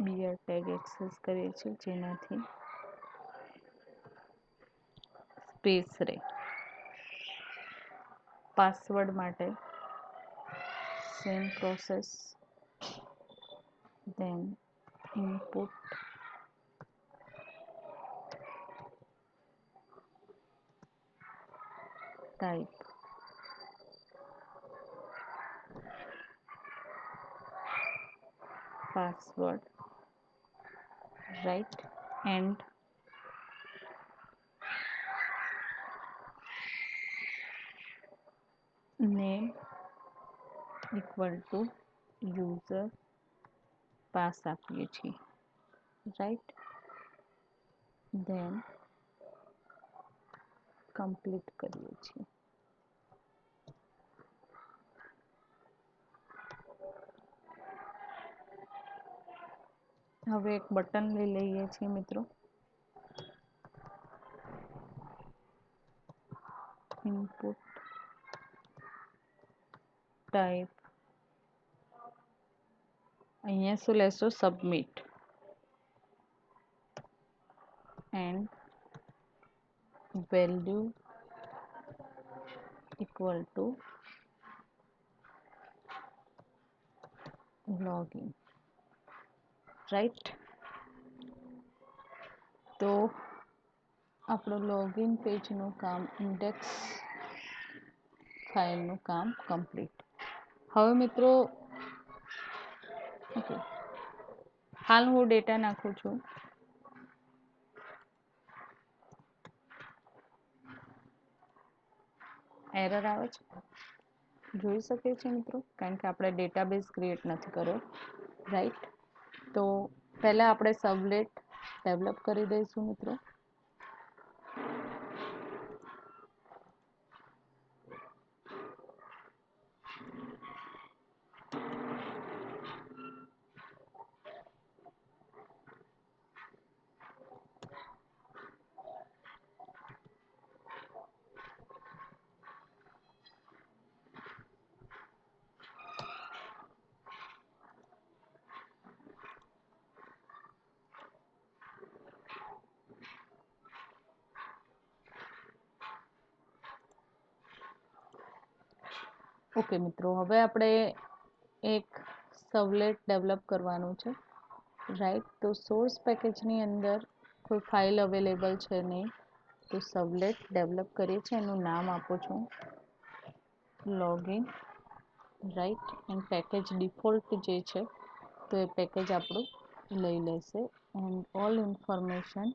BR tag access કરીએ છીએ જેનાથી સ્પેસ રહે. પાસવર્ડ માટે same process, then input type password, right? And name equal to user pass આપીએ છીએ, right? then complete કરીએ છીએ. હવે એક બટન લઈ લઈએ છીએ મિત્રો. input type અહીંયા શું લેશો? submit and value equal to login, right? તો આપણું લોગિન પેજનું કામ, ઇન્ડેક્સ ફાઇલનું કામ કમ્પ્લીટ. હવે મિત્રો ઓકે, હાલ હું ડેટા નાખું છું. એરર આવે છે, જોઈ શકીએ છીએ મિત્રો, કારણ કે આપણે ડેટાબેઝ ક્રિએટ નથી કર્યો, રાઈટ? તો પહેલાં આપણે સર્વલેટ ડેવલપ કરી દઈશું મિત્રો. ઓકે મિત્રો, હવે આપણે એક સર્વલેટ ડેવલપ કરવાનું છે, રાઈટ? તો સોર્સ પેકેજની અંદર કોઈ ફાઇલ અવેલેબલ છે નહીં, તો સર્વલેટ ડેવલપ કરીએ છીએ. એનું નામ આપું છું login, right? And package default જે છે તો એ પેકેજ આપણું લઈ લેશે. એન્ડ ઓલ ઇન્ફોર્મેશન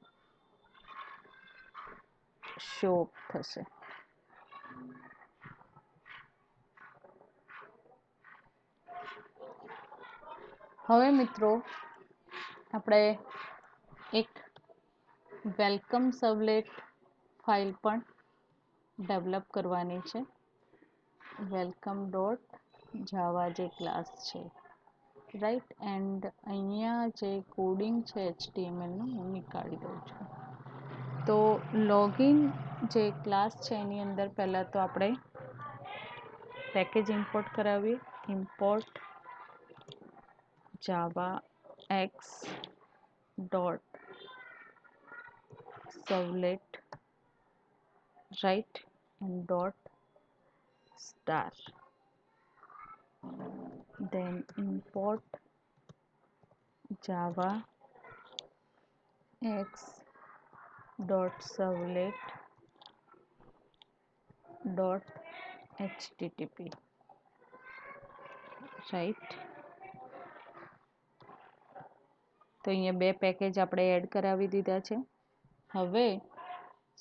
શો થશે. હવે મિત્રો આપણે એક વેલકમ સર્વલેટ ફાઇલ પણ ડેવલપ કરવાની છે. વેલકમ ડોટ જાવા જે ક્લાસ છે, રાઈટ. એન્ડ અહીંયા જે કોડિંગ છે HTMLનું હું નીકાળી દઉં છું. તો લોગિન જે ક્લાસ છે એની અંદર પહેલાં તો આપણે પેકેજ ઇમ્પોર્ટ કરાવીએ. Import javax dot servlet, right, and dot star. Then import java x dot servlet dot http, right. તો અહીંયા બે પેકેજ આપણે એડ કરાવી દીધા છે. હવે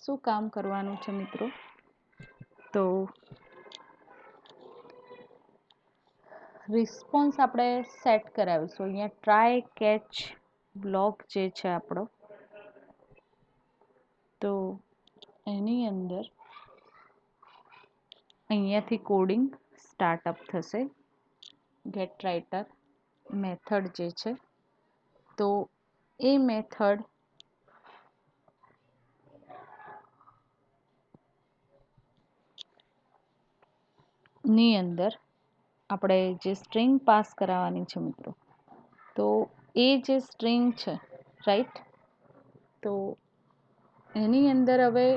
શું કામ કરવાનું છે મિત્રો? તો રિસ્પોન્સ આપણે સેટ કરાવીશું. અહીંયા ટ્રાય કેચ બ્લોક જે છે આપણો, તો એની અંદર અહીંયાથી કોડિંગ સ્ટાર્ટઅપ થશે. ગેટ રાઇટર મેથડ જે છે, તો એ મેથડ ની અંદર આપણે જે સ્ટ્રિંગ પાસ કરાવવાની છે મિત્રો, તો એ જે સ્ટ્રિંગ છે, રાઈટ, તો એની અંદર હવે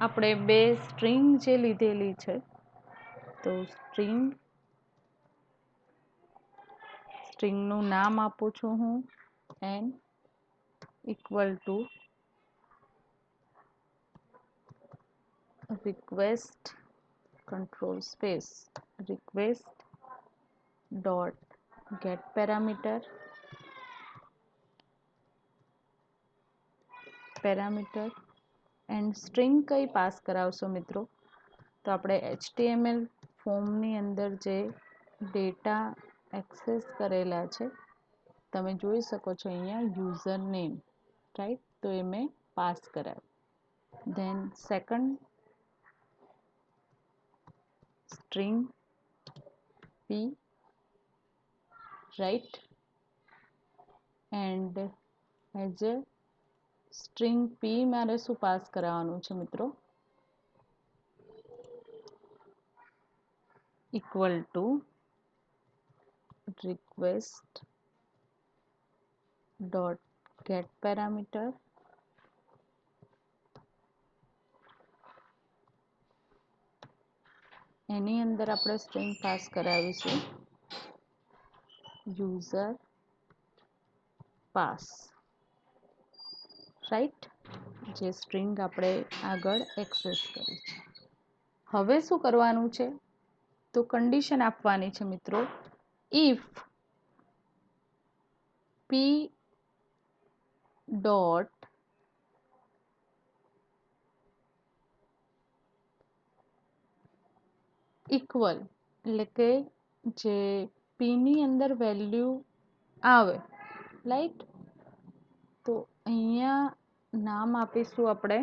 આપણે બે સ્ટ્રિંગ જે લીધેલી છે, તો સ્ટ્રિંગનું નામ આપું છું હું N equal to request control space request dot get parameter and string કઈ પાસ કરાવશો મિત્રો? તો આપણે HTML ફોર્મની અંદર જે ડેટા એક્સેસ કરેલા છે, તમે જોઈ શકો છો અહીંયા યુઝર નેમ, રાઈટ, તો એ મેં પાસ કરાવ્યું. Than second string p, right, and as a string p મારે શું પાસ કરાવવાનું છે મિત્રો? equal to request dot get parameter એની અંદર આપણે સ્ટ્રિંગ પાસ કરાવીશું યુઝર પાસ, રાઈટ, જે સ્ટ્રિંગ આપણે આગળ એક્સેસ કરી છે. હવે શું કરવાનું છે? તો કન્ડિશન આપવાની છે મિત્રો, ઇફ p ડોટ ઇક્વલ, એટલે કે જે p ની અંદર વેલ્યુ આવે, રાઈટ, તો અહીંયા નામ આપીશું આપણે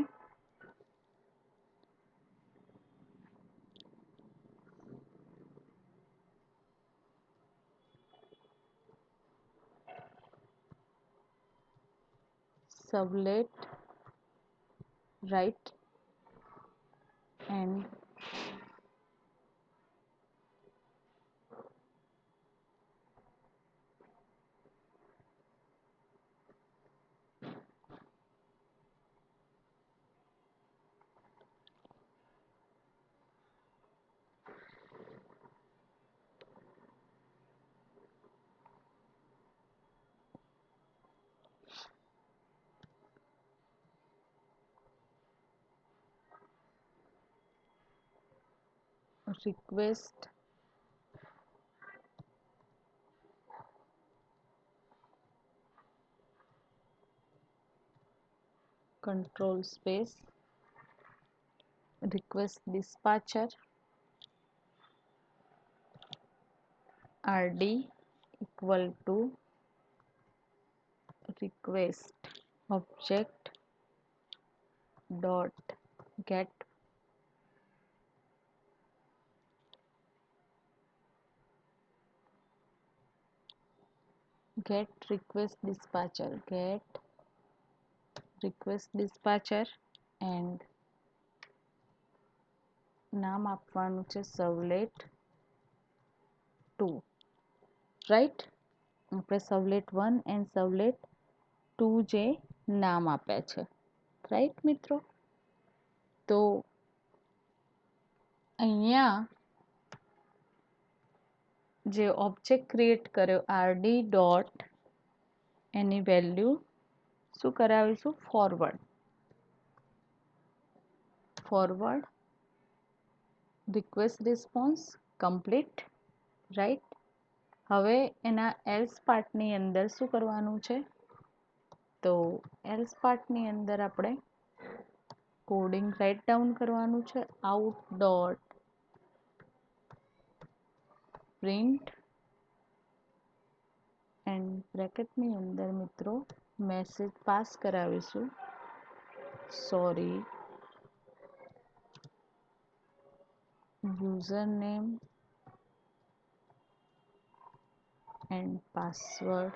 servlet, right, and request control space request dispatcher rd equal to request object dot get request dispatcher and નામ આપવાનું છે સર્વલેટ 2, રાઈટ. આપણે સર્વલેટ 1 એન્ડ સર્વલેટ 2 જે નામ આપ્યા છે, રાઈટ મિત્રો. તો અહીંયા જે ઓબ્જેક્ટ ક્રિએટ કર્યો આરડી ડોટ એની વેલ્યુ શું કરાવીશું? Forward request response complete, right. હવે એના એલ્સ પાર્ટની અંદર શું કરવાનું છે? તો એલ્સ પાર્ટની અંદર આપણે કોડિંગ રાઇટ ડાઉન કરવાનું છે. આઉટ ડોટ પ્રિન્ટ એન્ડ બ્રેકેટની અંદર મિત્રો મેસેજ પાસ કરાવીશું. Sorry, user name and password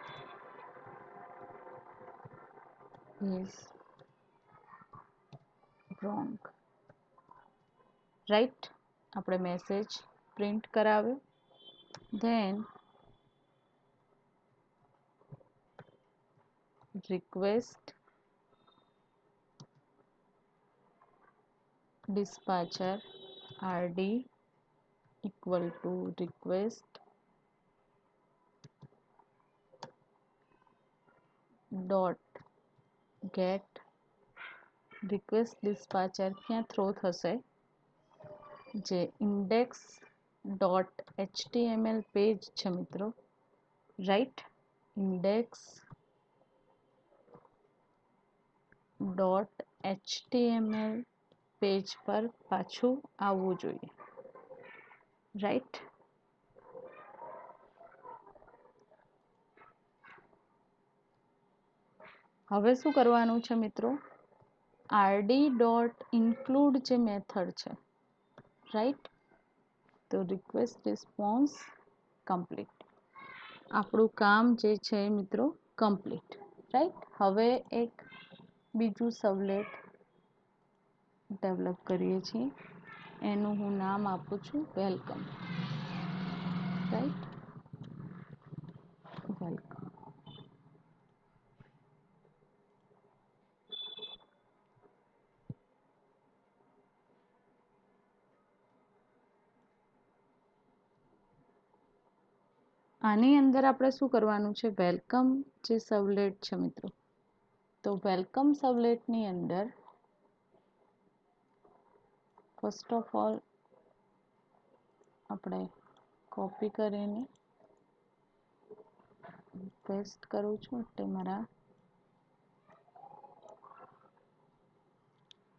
is wrong, right. આપણે મેસેજ પ્રિન્ટ કરાવ્યો. then request dispatcher rd equal to request dot get request dispatcher ક્યાં થ્રો થશે? જે index dot html પેજ છે મિત્રો, right. index dot html page પર પાછું આવવું જોઈએ, રાઈટ. હવે શું કરવાનું છે મિત્રો? rd ડોટ ઇન્ક્લુડ જે મેથડ છે, રાઈટ. તો રિક્વેસ્ટ રિસ્પોન્સ કમ્પ્લીટ. આપણું કામ જે છે મિત્રો કમ્પ્લીટ, રાઈટ. હવે એક બીજું સર્વલેટ ડેવલપ કરીએ છીએ. એનું હું નામ આપું છું વેલકમ, રાઈટ. વેલકમ. આની અંદર આપણે શું કરવાનું છે? વેલકમ જે સર્વલેટ છે મિત્રો, તો વેલકમ સર્વલેટની અંદર ફર્સ્ટ ઓફ ઓલ આપણે કોપી કરીને પેસ્ટ કરું છું. એટલે મારા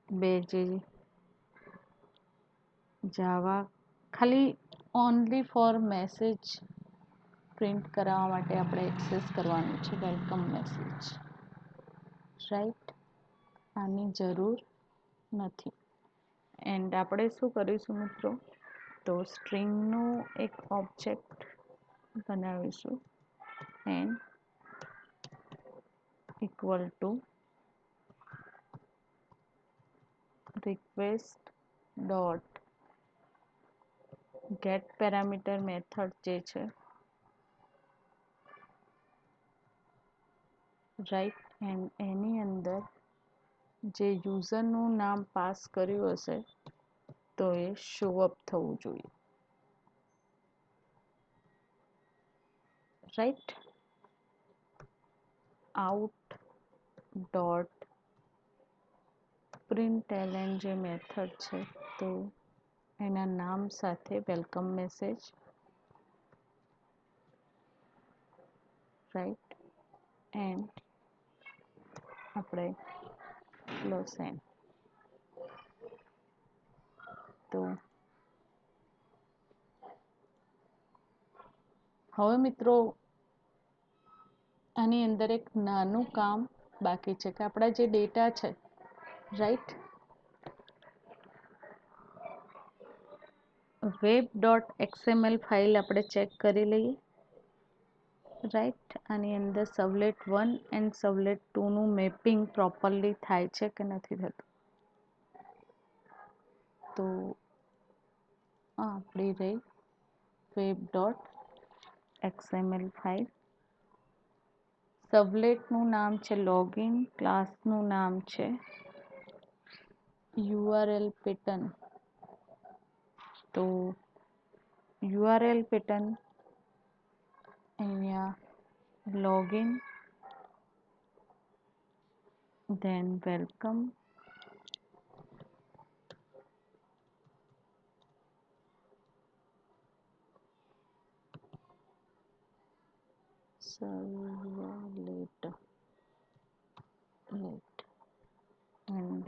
બે જે જાવા ખાલી ઓનલી ફોર મેસેજ પ્રિન્ટ કરાવવા માટે આપણે એક્સેસ કરવાનું છે વેલકમ મેસેજ, રાઈટ. આની જરૂર નથી. એન્ડ આપણે શું કરીશું મિત્રો? તો સ્ટ્રિંગનું એક ઓબ્જેક્ટ બનાવીશું and equal to request dot get parameter method જે છે, રાઈટ. એન્ડ એની અંદર જે યુઝરનું નામ પાસ કર્યું હશે તો એ શો અપ થવું જોઈએ, રાઈટ. આઉટ ડોટ પ્રિન્ટલન જે મેથડ છે તો એના નામ સાથે વેલકમ મેસેજ, રાઈટ. એન્ડ આપણે ક્લોઝ એન્ડ. તો હવે મિત્રો આની અંદર એક નાનું કામ બાકી છે કે આપણા જે ડેટા છે, રાઈટ, web.xml ફાઇલ આપણે ચેક કરી લઈએ, રાઈટ. આની અંદર સર્વલેટ 1 એન્ડ સર્વલેટ 2 નું મેપિંગ પ્રોપરલી થાય છે કે નથી થતું. તો આ આપણી રહી web.xml ફાઇલ. સર્વલેટનું નામ છે લોગિન, ક્લાસનું નામ છે URL પેટર્ન. તો URL પેટર્ન અહીંયા login, then welcome, servlet and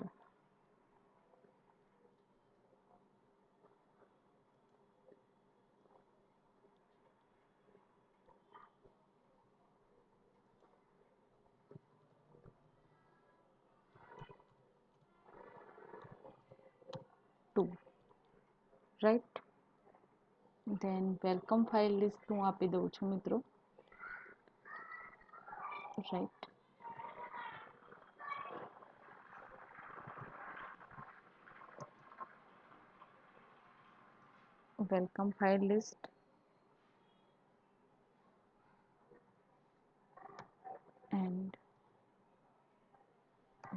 two, right. then welcome file list હું આપી દઉં છું મિત્રો, right. welcome file list and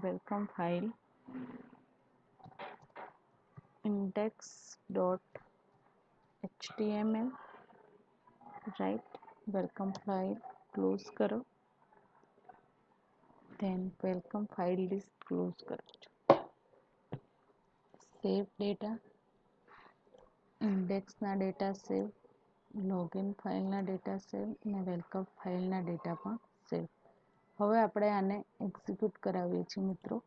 welcome file index.html, right. welcome file close करो, then welcome file list close करो. save data, ઇન્ડેક્સના data save, login ફાઇલના data save અને વેલકમ ફાઇલના ડેટા પણ સેવ. હવે આપણે આને એક્ઝિક્યુટ કરાવીએ છીએ મિત્રો.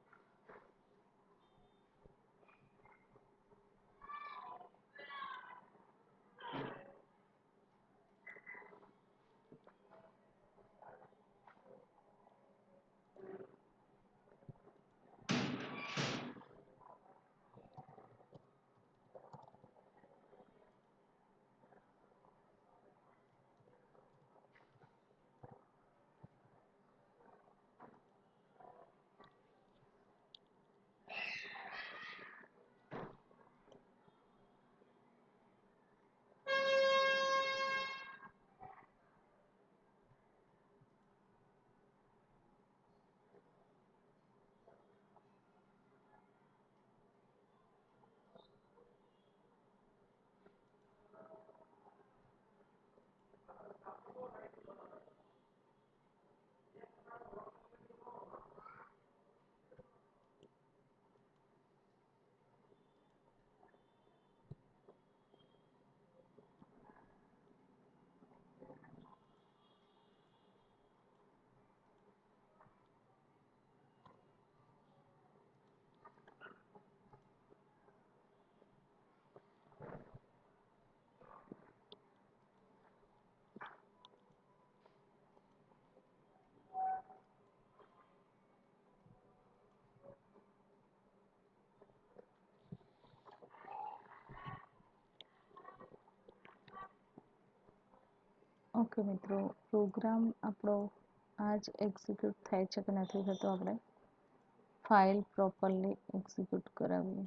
ઓકે મિત્રો, પ્રોગ્રામ આપણો આ જ એક્ઝિક્યુટ થાય છે કે નથી થતો આપણે ફાઇલ પ્રોપરલી એક્ઝિક્યુટ કરાવીએ.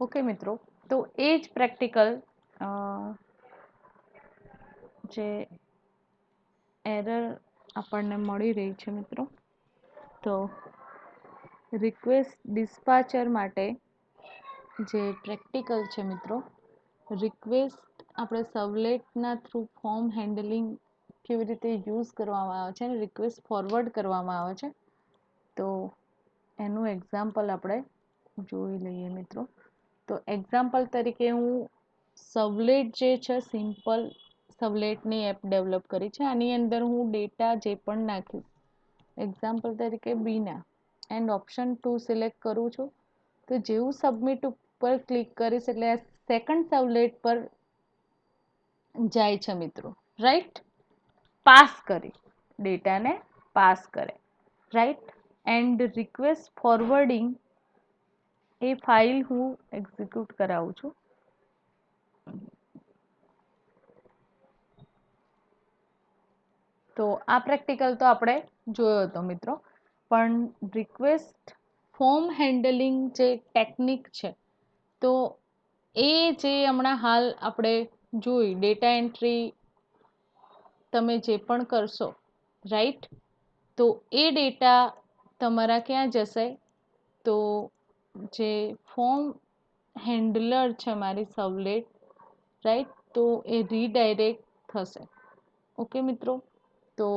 ઓકે મિત્રો, તો એ જ પ્રેક્ટિકલ જે એરર આપણને મળી રહી છે મિત્રો, તો રિક્વેસ્ટ ડિસ્પાચર માટે જે પ્રેક્ટિકલ છે મિત્રો, રિક્વેસ્ટ આપણે સર્વલેટના થ્રુ ફોર્મ હેન્ડલિંગ કેવી રીતે યુઝ કરવામાં આવે છે અને રિક્વેસ્ટ ફોરવર્ડ કરવામાં આવે છે, તો એનું એક્ઝામ્પલ આપણે જોઈ લઈએ મિત્રો. તો એક્ઝામ્પલ તરીકે હું સર્વલેટ જે છે સિમ્પલ સર્વલેટની એપ ડેવલપ કરી છે. આની અંદર હું ડેટા જે પણ નાખીશ, એક્ઝામ્પલ તરીકે બીના, એન્ડ ઓપ્શન 2 સિલેક્ટ કરું છું. તો જેવું સબમિટ ઉપર ક્લિક કરીશ એટલે આ સેકન્ડ સર્વલેટ પર જાય છે મિત્રો, રાઈટ. પાસ કરી, ડેટાને પાસ કરે, right. And request forwarding A file હું એક્ઝિક્યુટ કરાવું છું. તો આ પ્રેક્ટિકલ તો આપણે જોયો હતો મિત્રો, પણ રિક્વેસ્ટ ફોર્મ હેન્ડલિંગ જે ટેકનિક છે, તો એ જે હમણાં હાલ આપણે જોઈ ડેટા એન્ટ્રી તમે જે પણ કરશો, રાઈટ, તો એ ડેટા તમારા ક્યાં જશે, તો જે ફોર્મ હેન્ડલર છે મારી સર્વલેટ, રાઈટ, તો એ રીડાયરેક્ટ થશે. ઓકે મિત્રો, તો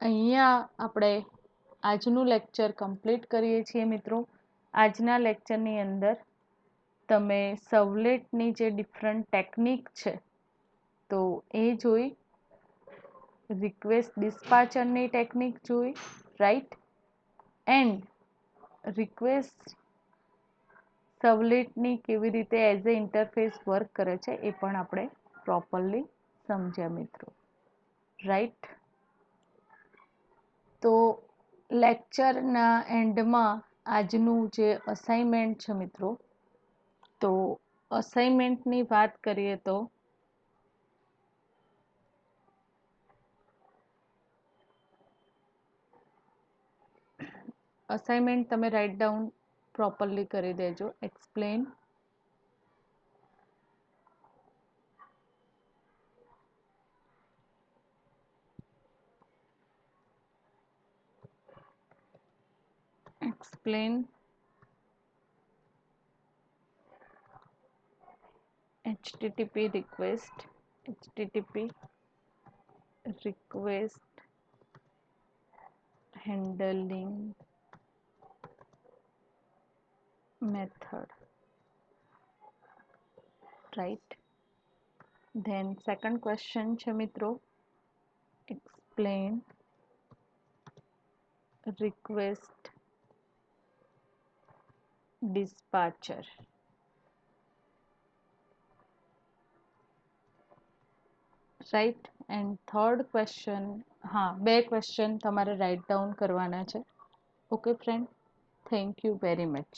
અહીંયા આપણે આજનું લેક્ચર કમ્પ્લીટ કરીએ છીએ મિત્રો. આજના લેક્ચરની અંદર તમે સર્વલેટની જે ડિફરન્ટ ટેકનિક છે તો એ જોઈ, રિક્વેસ્ટ ડિસ્પાચરની ટેકનિક જોઈ, રાઈટ, એન્ડ રિક્વેસ્ટ સર્વલેટની કેવી રીતે એઝ એ ઇન્ટરફેસ વર્ક કરે છે એ પણ આપણે પ્રોપરલી સમજ્યા મિત્રો, રાઈટ. તો લેક્ચરના એન્ડમાં આજનું જે અસાઇનમેન્ટ છે મિત્રો, તો અસાઇનમેન્ટની વાત કરીએ તો અસાઇનમેન્ટ તમે રાઇટ ડાઉન પ્રોપરલી કરી દેજો. Explain HTTP request handling method, right. Then second question છે મિત્રો, explain request dispatcher, right. And third question, હા, 2 ક્વેશ્ચન તમારે રાઇટ ડાઉન કરવાના છે. Okay friend, thank you very much.